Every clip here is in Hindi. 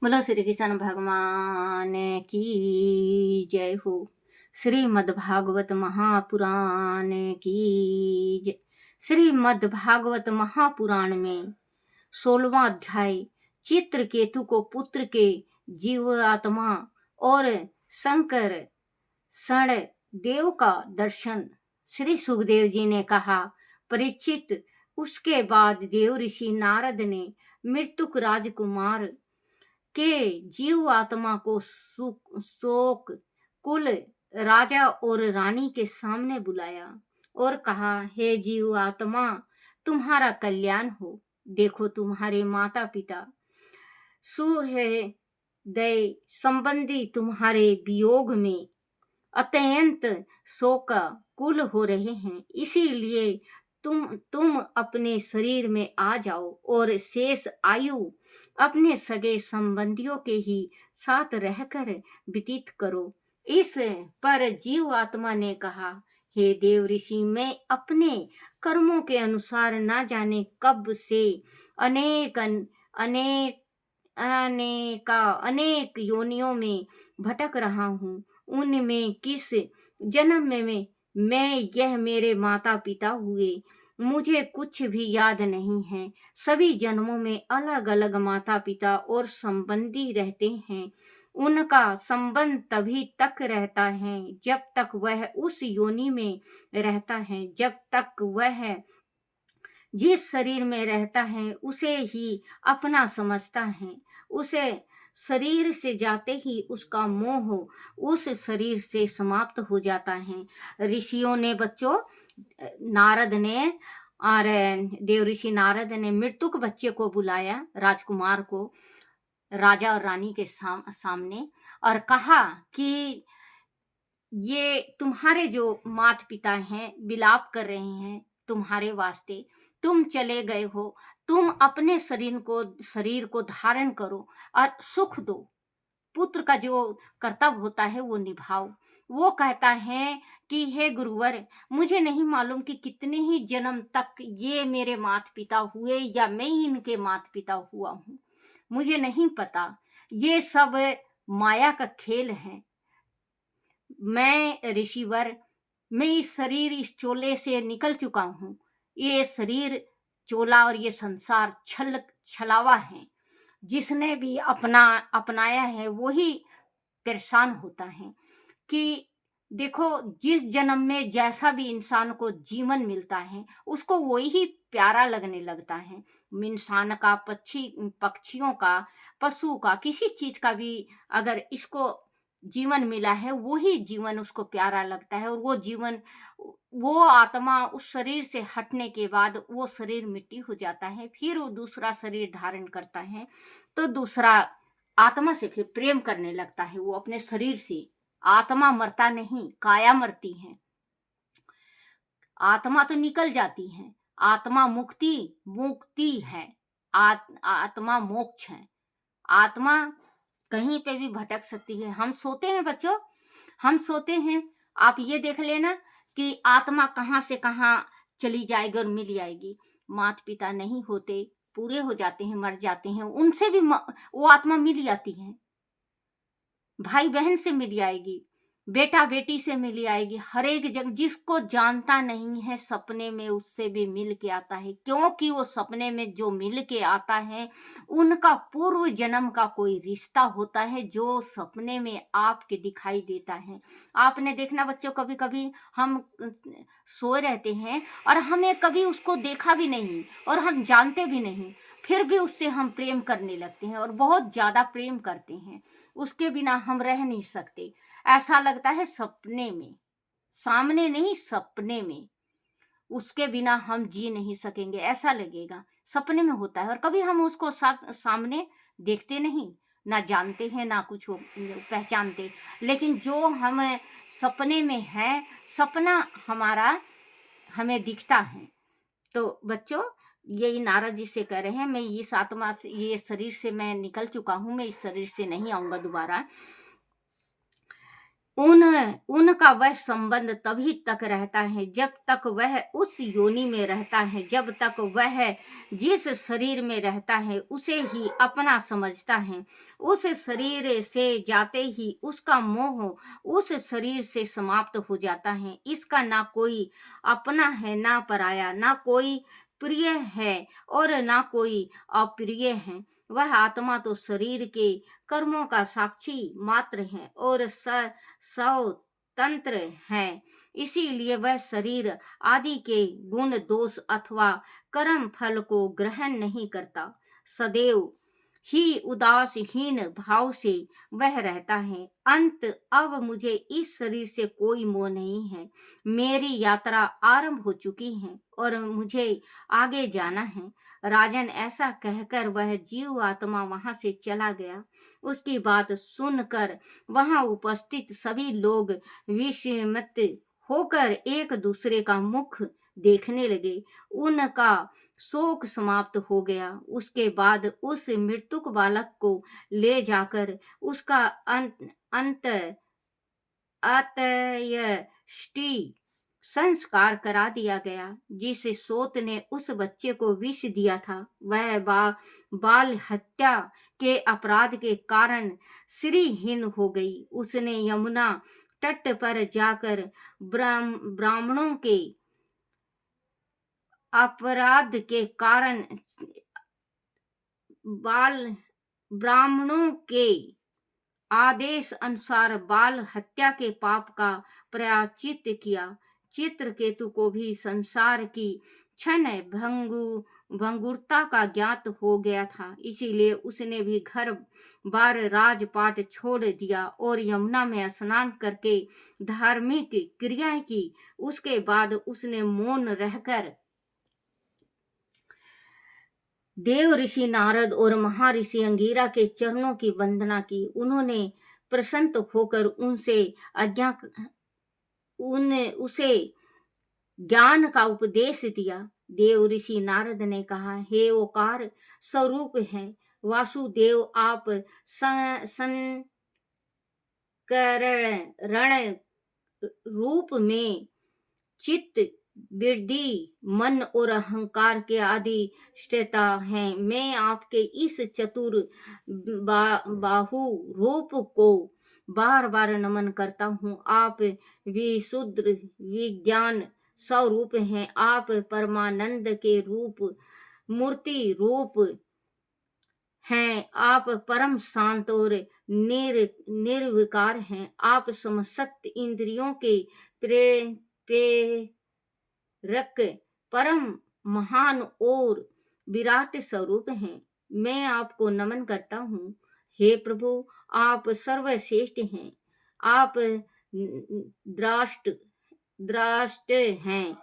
बोलो श्री कृष्ण भगवान की जय हो। श्रीमद् भागवत महापुराण की जय। श्रीमद् भागवत महापुराण में 16वां अध्याय चित्रकेतु को पुत्र के जीवात्मा और शंकर शरण देव का दर्शन। श्री सुखदेव जी ने कहा, परीक्षित, उसके बाद देव ऋषि नारद ने मृत्युक राजकुमार के जीव आत्मा को शोक कुल राजा और रानी के सामने बुलाया और कहा, हे जीव आत्मा, तुम्हारा कल्याण हो। देखो, तुम्हारे माता पिता सुहृदय संबंधी तुम्हारे वियोग में अत्यंत शोकाकुल हो रहे हैं। इसीलिए तुम अपने शरीर में आ जाओ और शेष आयु अपने सगे संबंधियों के ही साथ रहकर व्यतीत करो। इस पर जीव आत्मा ने कहा, हे देव ऋषि, मैं अपने कर्मों के अनुसार ना जाने कब से अनेक अनेक अनेक योनियों में भटक रहा हूँ। उनमें किस जन्म में मैं यह मेरे माता पिता हुए मुझे कुछ भी याद नहीं है। सभी जन्मों में अलग अलग माता पिता और संबंधी रहते हैं। उनका संबंध तभी तक रहता है जब तक वह उस योनि में रहता है। जब तक वह जिस शरीर में रहता है उसे ही अपना समझता है। उसे शरीर से जाते ही उसका मोह उस शरीर से समाप्त हो जाता है। ऋषियों ने बच्चों, नारद ने और देव ऋषि नारद ने मृत्युक बच्चे को बुलाया, राजकुमार को, राजा और रानी के सामने, और कहा कि ये तुम्हारे जो माता पिता हैं विलाप कर रहे हैं तुम्हारे वास्ते। तुम चले गए हो, तुम अपने शरीर को धारण करो और सुख दो। पुत्र का जो कर्तव्य होता है वो निभाओ। वो कहता है कि हे गुरुवर, मुझे नहीं मालूम कि कितने ही जन्म तक ये मेरे माता पिता हुए या मैं इनके माता पिता हुआ हूँ, मुझे नहीं पता। ये सब माया का खेल है। मैं ऋषिवर, मैं इस शरीर, इस चोले से निकल चुका हूँ। ये शरीर चोला और ये संसार छलावा है। जिसने भी अपनाया है वही परेशान होता है। कि देखो, जिस जन्म में जैसा भी इंसान को जीवन मिलता है उसको वही ही प्यारा लगने लगता है। इंसान का, पक्षियों का, पशु का, किसी चीज का भी अगर इसको जीवन मिला है वही जीवन उसको प्यारा लगता है। और वो जीवन, वो आत्मा उस शरीर से हटने के बाद वो शरीर मिट्टी हो जाता है। फिर वो दूसरा शरीर धारण करता है तो दूसरा आत्मा से फिर प्रेम करने लगता है। वो अपने शरीर से, आत्मा मरता नहीं, काया मरती है। आत्मा तो निकल जाती है। आत्मा मुक्ति है। आत्मा मोक्ष है। आत्मा कहीं पे भी भटक सकती है। हम सोते हैं बच्चों, हम सोते हैं, आप ये देख लेना कि आत्मा कहाँ से कहाँ चली जाएगी और मिल जाएगी। माता पिता नहीं होते, पूरे हो जाते हैं, मर जाते हैं, उनसे भी वो आत्मा मिल जाती है। भाई बहन से मिल आएगी, बेटा बेटी से मिल आएगी। हर एक जगह जिसको जानता नहीं है सपने में उससे भी मिल के आता है। क्योंकि वो सपने में जो मिल के आता है उनका पूर्व जन्म का कोई रिश्ता होता है जो सपने में आपके दिखाई देता है। आपने देखना बच्चों, कभी कभी हम सोए रहते हैं और हमें कभी उसको देखा भी नहीं और हम जानते भी नहीं, फिर भी उससे हम प्रेम करने लगते हैं और बहुत ज्यादा प्रेम करते हैं। उसके बिना हम रह नहीं सकते। ऐसा लगता है सपने में, सामने नहीं, सपने में उसके बिना हम जी नहीं सकेंगे, ऐसा लगेगा। सपने में होता है और कभी हम उसको सामने देखते नहीं, ना जानते हैं, ना कुछ पहचानते। लेकिन जो हम सपने में है, सपना हमारा हमें दिखता है। तो बच्चों, यही नारद जी से कह रहे हैं, मैं इस आत्मा से, ये शरीर से मैं निकल चुका हूँ, मैं इस शरीर से नहीं आऊंगा दोबारा। उनका वह संबंध तभी तक रहता है जब तक वह उस योनि में रहता है, जब तक वह जिस शरीर में रहता है उसे ही अपना समझता है। उस शरीर से जाते ही उसका मोह उस शरीर से समाप्त हो जाता है। इसका ना कोई अपना है, ना पराया, ना कोई प्रिय है और ना कोई अप्रिय है। वह आत्मा तो शरीर के कर्मों का साक्षी मात्र है और स्वतंत्र है। इसीलिए वह शरीर आदि के गुण दोष अथवा कर्म फल को ग्रहण नहीं करता। सदैव ही उदासीन भाव से वह रहता है। अंत अब मुझे इस शरीर से कोई मोह नहीं है। मेरी यात्रा आरंभ हो चुकी है और मुझे आगे जाना है। राजन, ऐसा कहकर वह जीव आत्मा वहां से चला गया। उसकी बात सुनकर वहां उपस्थित सभी लोग विस्मित होकर एक दूसरे का मुख देखने लगे। उनका शोक समाप्त हो गया। उसके बाद उस मृतक बालक को ले जाकर उसका अंत्येष्टि संस्कार करा दिया गया। जिस सोत ने उस बच्चे को विष दिया था वह बाल हत्या के अपराध के कारण श्रीहीन हो गई। उसने यमुना तट पर जाकर ब्राह्मणों के अपराध के कारण ब्राह्मणों के आदेश अनुसार बाल हत्या के पाप का प्रायश्चित किया। चित्रकेतु को भी संसार की क्षण भंगुरता का ज्ञात हो गया था। इसीलिए उसने भी घर बार राजपाट छोड़ दिया और यमुना में स्नान करके धार्मिक क्रियाएं की। उसके बाद उसने मौन रहकर देव ऋषि नारद और महर्षि अंगिरा के चरणों की वंदना की। उन्होंने प्रसन्न होकर उसे ज्ञान का उपदेश दिया। देव ऋषि नारद ने कहा, हे ओकार स्वरूप है वासुदेव, आप संकरण रूप में चित्त, बुद्धि, मन और अहंकार के अधिष्ठाता हैं। मैं आपके इस चतुर बाहु रूप को बार बार नमन करता हूँ। आप विशुद्ध विज्ञान स्वरूप हैं। आप परमानंद के रूप मूर्ति रूप हैं। आप परम शांत और निर्विकार हैं। आप समस्त इंद्रियों के प्रेरक परम महान और विराट स्वरूप हैं। मैं आपको नमन करता हूँ। हे प्रभु, आप सर्वश्रेष्ठ हैं। आप द्राष्ट हैं,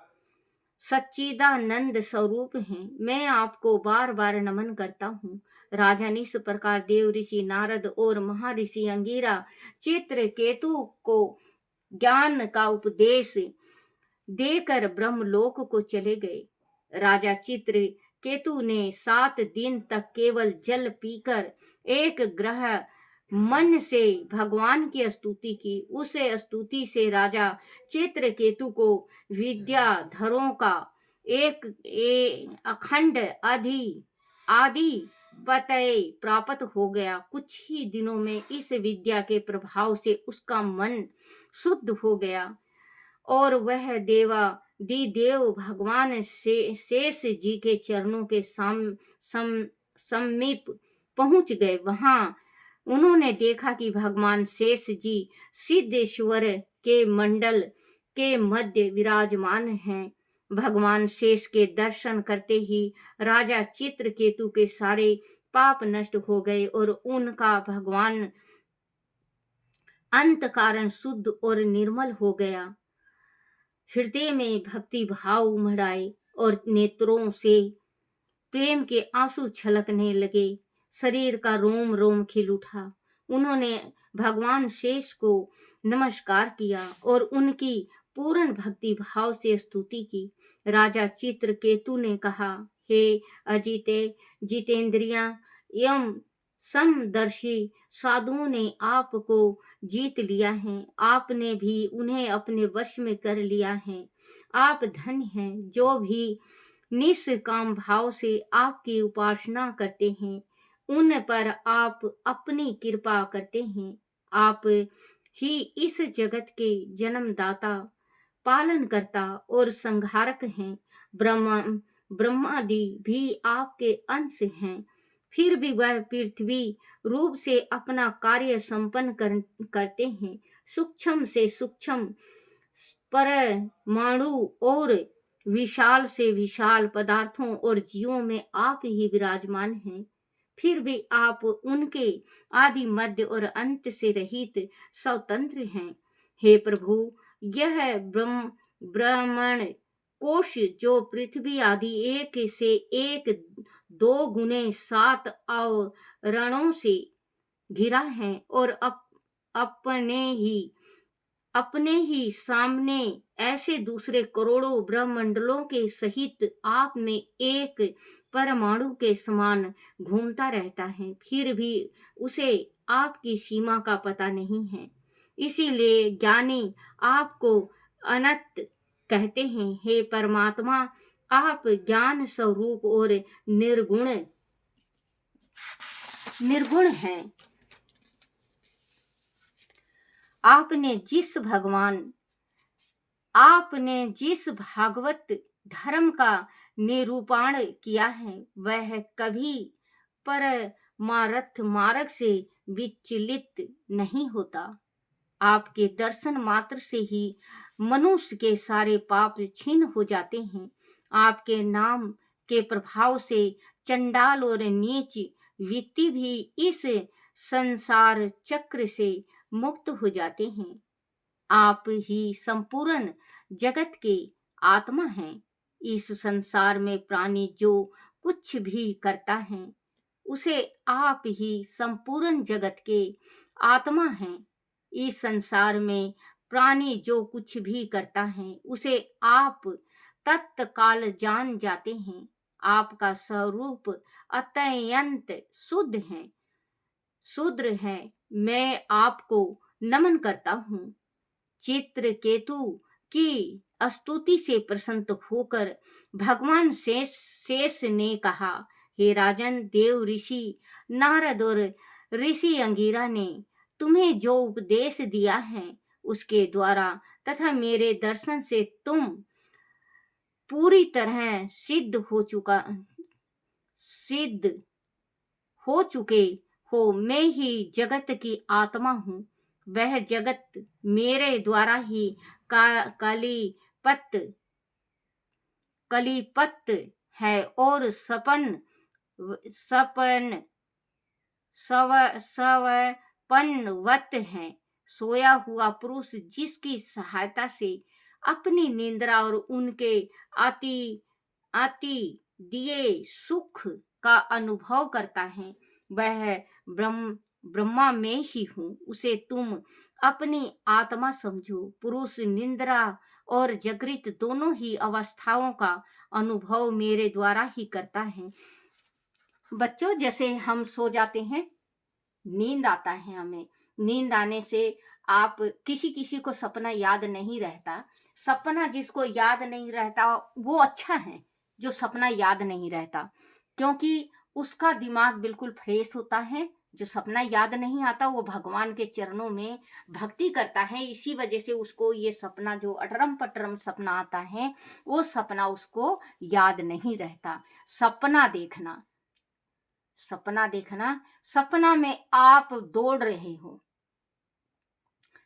सच्चिदानंद स्वरूप हैं। मैं आपको बार बार नमन करता हूँ। राजन, इस प्रकार देव ऋषि नारद और महर्षि अंगिरा चित्रकेतु को ज्ञान का उपदेश देकर ब्रह्मलोक को चले गए। राजा चित्रकेतु ने 7 दिन तक केवल जल पीकर एक ग्रह मन से भगवान की स्तुति की। उस स्तुति से राजा चित्रकेतु को विद्याधरों का एक अखंड आधिपत्य प्राप्त हो गया। कुछ ही दिनों में इस विद्या के प्रभाव से उसका मन शुद्ध हो गया और वह देव भगवान शेष जी के चरणों के समीप पहुंच गए। वहां उन्होंने देखा कि भगवान शेष जी सिद्धेश्वर के मंडल के मध्य विराजमान हैं। भगवान शेष के दर्शन करते ही राजा चित्रकेतु के सारे पाप नष्ट हो गए और उनका भगवान अंत कारण शुद्ध और निर्मल हो गया। हृदय में भक्ति भाव उमड़ आए और नेत्रों से प्रेम के आंसू छलकने लगे। शरीर का रोम रोम खिल उठा। उन्होंने भगवान शेष को नमस्कार किया और उनकी पूर्ण भक्ति भाव से स्तुति की। राजा चित्रकेतु ने कहा, हे जितेंद्रिया एवं समदर्शी साधुओं ने आपको जीत लिया है, आपने भी उन्हें अपने वश में कर लिया है। आप धन्य हैं जो भी निष्काम भाव से आपकी उपासना करते हैं, उन पर आप अपनी कृपा करते हैं। आप ही इस जगत के जन्मदाता, पालनकर्ता और संहारक हैं। ब्रह्मा ब्रह्मादि भी आपके अंश हैं, फिर भी वह पृथ्वी रूप से अपना कार्य संपन्न करते हैं। सूक्ष्म से सूक्ष्म परमाणु और विशाल से विशाल पदार्थों और जीवों में आप ही विराजमान हैं, फिर भी आप उनके आदि मध्य और अंत से रहित स्वतंत्र हैं। हे प्रभु, यह ब्रह्मण कोश जो पृथ्वी आदि एक से एक 2 गुने 7 आवरणों से घिरा है और अपने ही सामने ऐसे दूसरे करोड़ों ब्रह्मंडलों के सहित आप में एक परमाणु के समान घूमता रहता है, फिर भी उसे आपकी सीमा का पता नहीं है। इसीलिए ज्ञानी आपको अनंत कहते हैं। हे परमात्मा, आप ज्ञान स्वरूप और निर्गुण हैं। आपने जिस भागवत धर्म का निरूपण किया है, वह कभी परमार्थ मार्ग से विचलित नहीं होता। आपके दर्शन मात्र से ही मनुष्य के सारे पाप छीन हो जाते हैं। आपके नाम के प्रभाव से चंडाल और नीच व्यक्ति भी इस संसार चक्र से मुक्त हो जाते हैं। आप ही संपूर्ण जगत के आत्मा हैं। इस संसार में प्राणी जो कुछ भी करता है, उसे आप ही संपूर्ण जगत के आत्मा हैं। इस संसार में प्राणी जो कुछ भी करता है, उसे आप तत्काल जान जाते हैं। आपका स्वरूप अत्यंत शुद्र है। मैं आपको नमन करता हूँ। चित्रकेतु की स्तुति से प्रसन्न होकर भगवान शेष ने कहा, हे राजन, देव ऋषि नारद और ऋषि अंगिरा ने तुम्हें जो उपदेश दिया है, उसके द्वारा तथा मेरे दर्शन से तुम पूरी तरह सिद्ध हो चुके हो। मैं ही जगत की आत्मा हूँ। वह जगत मेरे द्वारा ही कलिपत है और सवपनवत है। सोया हुआ पुरुष जिसकी सहायता से अपनी निद्रा और उनके अति दिए सुख का अनुभव करता है, वह ब्रह्मा में ही हूँ। उसे तुम अपनी आत्मा समझो। पुरुष निद्रा और जागृत दोनों ही अवस्थाओं का अनुभव मेरे द्वारा ही करता है। बच्चों, जैसे हम सो जाते हैं, नींद आता है, हमें नींद आने से आप किसी को सपना याद नहीं रहता। सपना जिसको याद नहीं रहता वो अच्छा है जो सपना याद नहीं रहता, क्योंकि उसका दिमाग बिल्कुल फ्रेश होता है। जो सपना याद नहीं आता वो भगवान के चरणों में भक्ति करता है, इसी वजह से उसको ये सपना जो अटरम पटरम सपना आता है, वो सपना उसको याद नहीं रहता। सपना देखना, सपना में आप दौड़ रहे हो,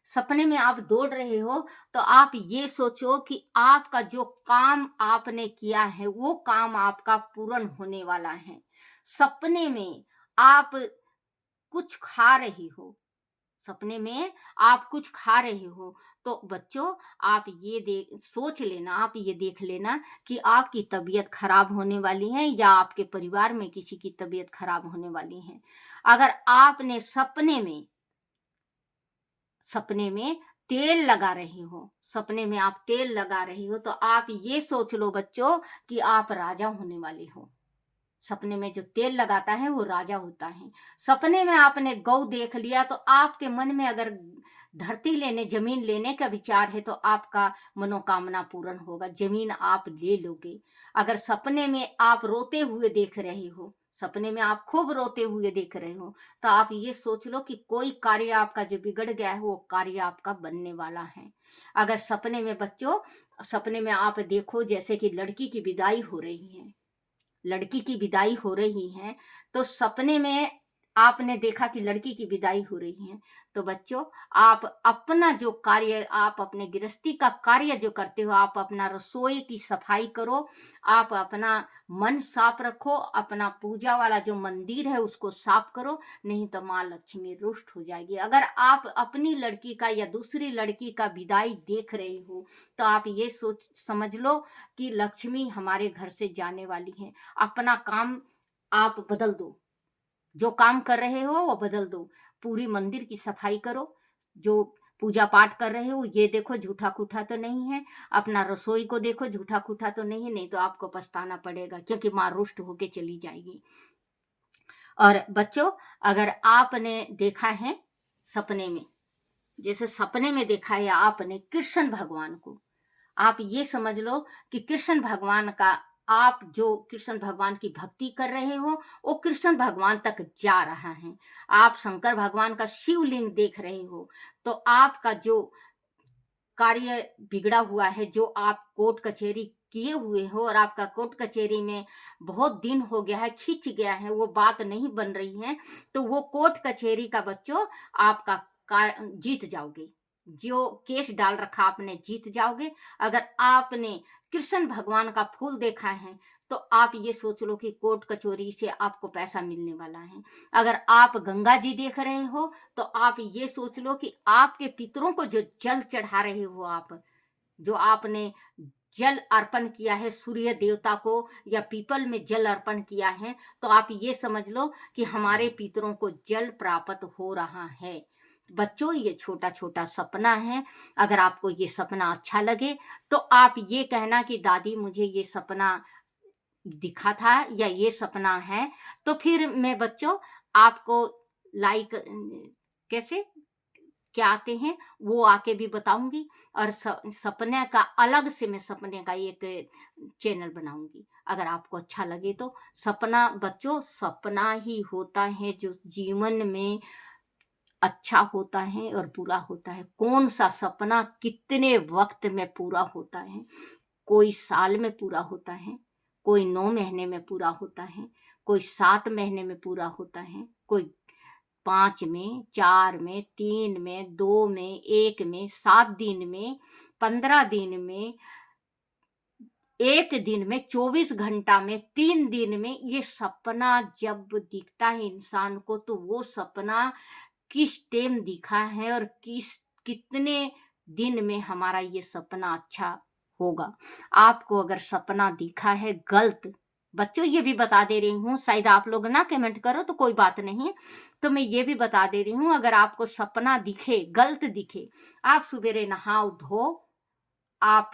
सपने में आप दौड़ रहे हो तो आप ये सोचो कि आपका जो काम आपने किया है वो काम आपका पूर्ण होने वाला है। सपने में आप कुछ खा रही हो, सपने में आप कुछ खा रहे हो, तो बच्चों आप ये सोच लेना, आप ये देख लेना कि आपकी तबीयत खराब होने वाली है या आपके परिवार में किसी की तबीयत खराब होने वाली है। अगर आपने सपने में तेल लगा रहे हो, सपने में आप तेल लगा रही हो, तो आप ये सोच लो बच्चों कि आप राजा होने वाले हो। सपने में जो तेल लगाता है वो राजा होता है। सपने में आपने गौ देख लिया तो आपके मन में अगर धरती लेने, जमीन लेने का विचार है तो आपका मनोकामना पूर्ण होगा, जमीन आप ले लोगे। अगर सपने में आप रोते हुए देख रहे हो, सपने में आप खूब रोते हुए देख रहे हो, तो आप ये सोच लो कि कोई कार्य आपका जो बिगड़ गया है वो कार्य आपका बनने वाला है। अगर सपने में बच्चों, सपने में आप देखो जैसे कि लड़की की विदाई हो रही है, लड़की की विदाई हो रही है, तो सपने में आपने देखा कि लड़की की विदाई हो रही है, तो बच्चों आप अपना जो कार्य, आप अपने गृहस्थी का कार्य जो करते हो, आप अपना रसोई की सफाई करो, आप अपना मन साफ रखो, अपना पूजा वाला जो मंदिर है उसको साफ करो, नहीं तो माँ लक्ष्मी रुष्ट हो जाएगी। अगर आप अपनी लड़की का या दूसरी लड़की का विदाई देख रहे हो तो आप ये सोच समझ लो कि लक्ष्मी हमारे घर से जाने वाली है। अपना काम आप बदल दो, जो काम कर रहे हो वो बदल दो, पूरी मंदिर की सफाई करो, जो पूजा पाठ कर रहे हो ये देखो झूठा खूठा तो नहीं है, अपना रसोई को देखो झूठा खूठा तो नहीं है, नहीं तो आपको पछताना पड़ेगा, क्योंकि माँ रुष्ट होके चली जाएगी। और बच्चों अगर आपने देखा है सपने में, जैसे सपने में देखा है आपने कृष्ण भगवान को, आप ये समझ लो कि कृष्ण भगवान का, आप जो कृष्ण भगवान की भक्ति कर रहे हो वो कृष्ण भगवान तक जा रहा है। आप शंकर भगवान का शिवलिंग देख रहे हो, तो आपका जो कार्य बिगड़ा हुआ है, जो आप कोर्ट कचहरी किए हुए हो और आपका कोर्ट कचहरी में बहुत दिन हो गया है, खिंच गया है, वो बात नहीं बन रही है, तो वो कोर्ट कचहरी का बच्चों आपका जीत जाओगे। जो केस डाल रखा आपने जीत जाओगे। अगर आपने कृष्ण भगवान का फूल देखा है तो आप ये सोच लो कि कोर्ट कचहरी से आपको पैसा मिलने वाला है। अगर आप गंगा जी देख रहे हो तो आप ये सोच लो कि आपके पितरों को जो जल चढ़ा रहे हो, आप जो आपने जल अर्पण किया है सूर्य देवता को या पीपल में जल अर्पण किया है, तो आप ये समझ लो कि हमारे पितरों को जल प्राप्त हो रहा है। बच्चों ये छोटा छोटा सपना है। अगर आपको ये सपना अच्छा लगे तो आप ये कहना कि दादी मुझे ये सपना दिखा था या ये सपना है, तो फिर मैं बच्चों आपको लाइक कैसे क्या आते हैं वो आके भी बताऊंगी, और सपने का अलग से मैं सपने का एक चैनल बनाऊंगी। अगर आपको अच्छा लगे तो सपना बच्चों सपना ही होता है जो जीवन में अच्छा होता है और बुरा होता है। कौन सा सपना कितने वक्त में पूरा होता है, कोई साल में पूरा होता है, कोई 9 महीने में पूरा होता है, कोई 7 महीने में पूरा होता है, कोई 5 में, 4 में, 3 में, 2 में, 1 में, 7 दिन में, 15 दिन में, 1 दिन में, 24 घंटा में, 3 दिन में। ये सपना जब दिखता है इंसान को तो वो सपना किस टाइम दिखा है और कितने दिन में हमारा ये सपना अच्छा होगा। आपको अगर सपना दिखा है गलत, बच्चों ये भी बता दे रही हूँ, शायद आप लोग ना कमेंट करो तो कोई बात नहीं, तो मैं ये भी बता दे रही हूँ, अगर आपको सपना दिखे गलत दिखे, आप सुबेरे नहाओ धो, आप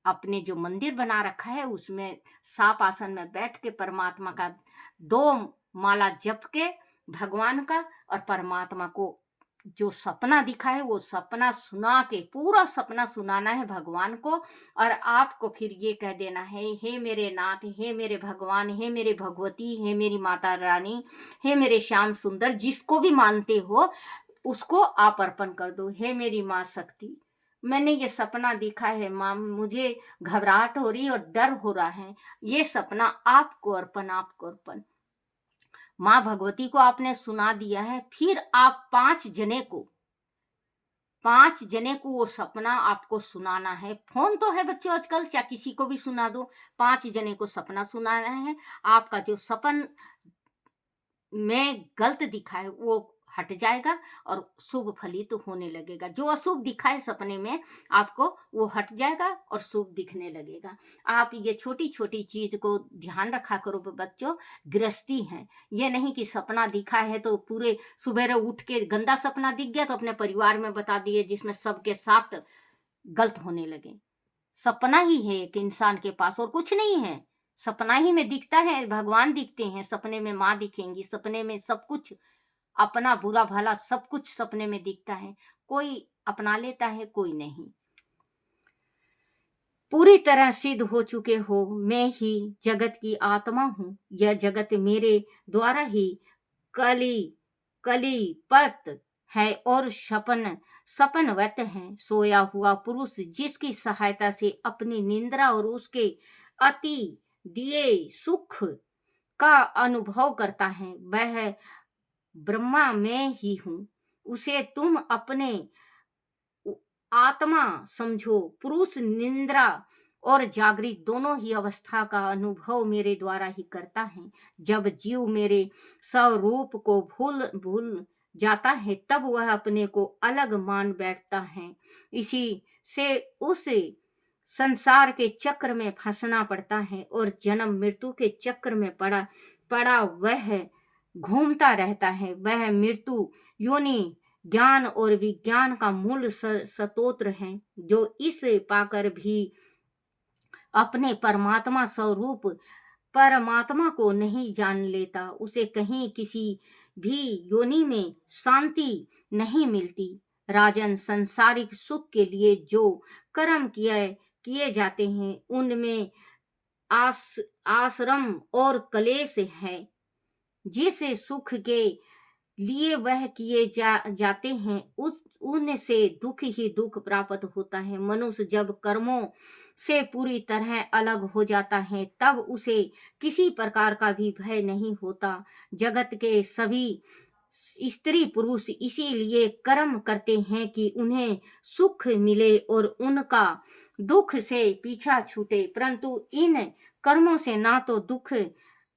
अपने जो मंदिर बना रखा है उसमें साप आसन में बैठ के परमात्मा का 2 माला जप के भगवान का और परमात्मा को जो सपना दिखा है वो सपना सुना के, पूरा सपना सुनाना है भगवान को, और आपको फिर ये कह देना है, हे मेरे नाथ, हे मेरे भगवान, हे मेरे भगवती, हे मेरी माता रानी, हे मेरे श्याम सुंदर, जिसको भी मानते हो उसको आप अर्पण कर दो। हे मेरी माँ शक्ति, मैंने ये सपना देखा है माँ, मुझे घबराहट हो रही और डर हो रहा है, ये सपना आपको अर्पण, आपको अर्पण। माँ भगवती को आपने सुना दिया है, फिर आप 5 जने को वो सपना आपको सुनाना है। फोन तो है बच्चों आजकल, चाहे किसी को भी सुना दो, 5 जने को सपना सुनाना है। आपका जो सपन में गलत दिखा है वो हट जाएगा और शुभ फलित होने लगेगा। जो अशुभ दिखा है सपने में आपको वो हट जाएगा और शुभ दिखने लगेगा। आप ये छोटी छोटी चीज को ध्यान रखा करो बच्चों। गृहस्थी है, ये नहीं कि सपना दिखा है तो पूरे सुबह उठ के गंदा सपना दिख गया तो अपने परिवार में बता दिए जिसमें सबके साथ गलत होने लगे। सपना ही है एक इंसान के पास और कुछ नहीं है। सपना ही में दिखता है, भगवान दिखते हैं, सपने में माँ दिखेंगी, सपने में सब कुछ, अपना बुरा भला सब कुछ सपने में दिखता है। कोई अपना लेता है, कोई नहीं। पूरी तरह सिद्ध हो चुके हो, मैं ही जगत की आत्मा हूँ, यह जगत मेरे द्वारा ही कली कलीपत है और सपनवत है। सोया हुआ पुरुष जिसकी सहायता से अपनी निंद्रा और उसके अति दिए सुख का अनुभव करता है, वह ब्रह्मा मैं ही हूँ। उसे तुम अपने आत्मा समझो। पुरुष निंद्रा और जागृत दोनों ही अवस्था का अनुभव मेरे द्वारा ही करता है। जब जीव मेरे स्वरूप को भूल भूल जाता है, तब वह अपने को अलग मान बैठता है। इसी से उस संसार के चक्र में फंसना पड़ता है और जन्म मृत्यु के चक्र में पड़ा पड़ा वह घूमता रहता है। वह मृत्यु योनि ज्ञान और विज्ञान का मूल स्तोत्र है, जो इस पाकर भी अपने परमात्मा स्वरूप परमात्मा को नहीं जान लेता, उसे कहीं किसी भी योनि में शांति नहीं मिलती। राजन, संसारिक सुख के लिए जो कर्म किए जाते हैं, उनमें आश्रम और कलेश है। जिस सुख के लिए वह किए जाते हैं, उनसे दुख ही दुख प्राप्त होता है। मनुष्य जब कर्मों से पूरी तरह अलग हो जाता है, तब उसे किसी प्रकार का भी भय नहीं होता। जगत के सभी स्त्री पुरुष इसीलिए कर्म करते हैं कि उन्हें सुख मिले और उनका दुख से पीछा छूटे, परंतु इन कर्मों से ना तो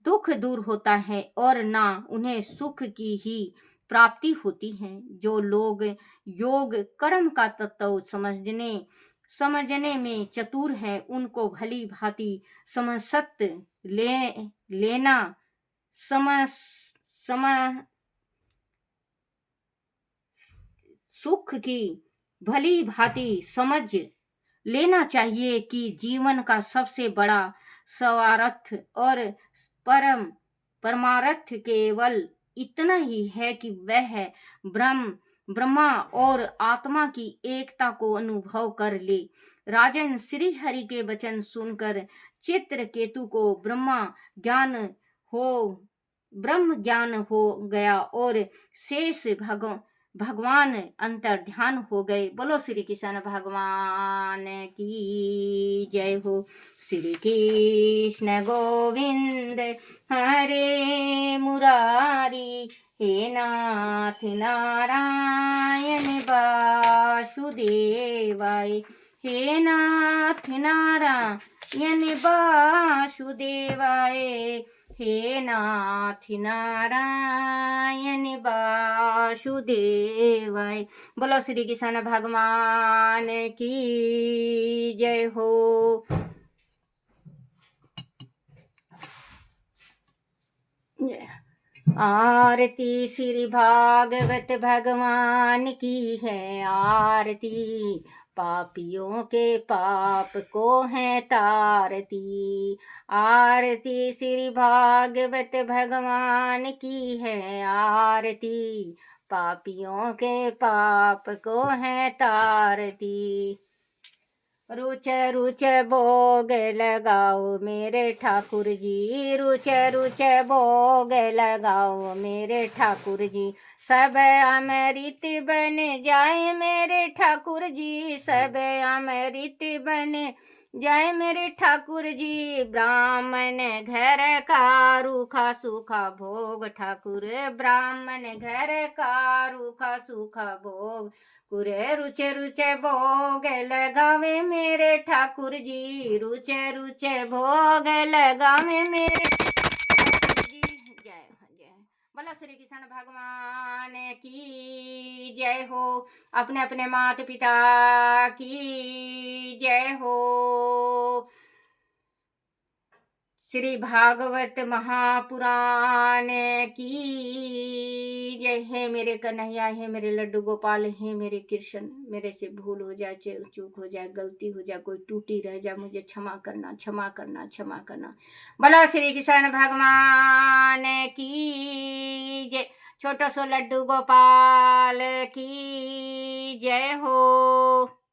दुख दूर होता है और ना उन्हें सुख की ही प्राप्ति होती है। जो लोग योग कर्म का तत्व समझने में चतुर है, उनको भली भांति समसत लेना सुख की भली भांति समझ लेना चाहिए कि जीवन का सबसे बड़ा स्वार्थ और परमार्थ केवल इतना ही है कि वह ब्रह्मा और आत्मा की एकता को अनुभव कर ले। राजन, श्री हरि के वचन सुनकर चित्रकेतु को ब्रह्म ज्ञान हो गया और शेष भगवान अंतर ध्यान हो गए। बोलो श्री कृष्ण भगवान की जय हो। श्री कृष्ण गोविंद हरे मुरारी, हे नाथ नारायण वासुदेवाय, हे नाथ नारायण वासुदेवाय, हे नाथ नारायण वासुदेवाय। बोलो श्री कृष्ण भगवान की जय हो। आरती श्री भागवत भगवान की है आरती, पापियों के पाप को है तारती। आरती श्री भागवत भगवान की है आरती, पापियों के पाप को है तारती। रुच रुच भोग लगाओ मेरे ठाकुर जी, रुच रुच भोग लगाओ मेरे ठाकुर जी, सब अमृत बन जाए मेरे ठाकुर जी, सब अमृत बन जाए मेरे ठाकुर जी। ब्राह्मण घर का रूखा सूखा भोग ठाकुर, ब्राह्मण घर का रूखा सूखा भोग, कुरे रुचे रुचे भोग लगावे मेरे ठाकुर जी, रुचे रुचे भोग लगावे मेरे ठाकुर जी। जय जय। बोला श्री कृष्ण भगवान की जय हो। अपने अपने माता पिता की जय हो। श्री भागवत महापुराण की जय। हे मेरे कन्हैया, हे मेरे लड्डू गोपाल, हे मेरे कृष्ण, मेरे से भूल हो जाए, चूक हो जाए, गलती हो जाए, कोई टूटी रह जाए, मुझे क्षमा करना, क्षमा करना, क्षमा करना। बोलो श्री कृष्ण भगवान की जय। छोटो सो लड्डू गोपाल की जय हो।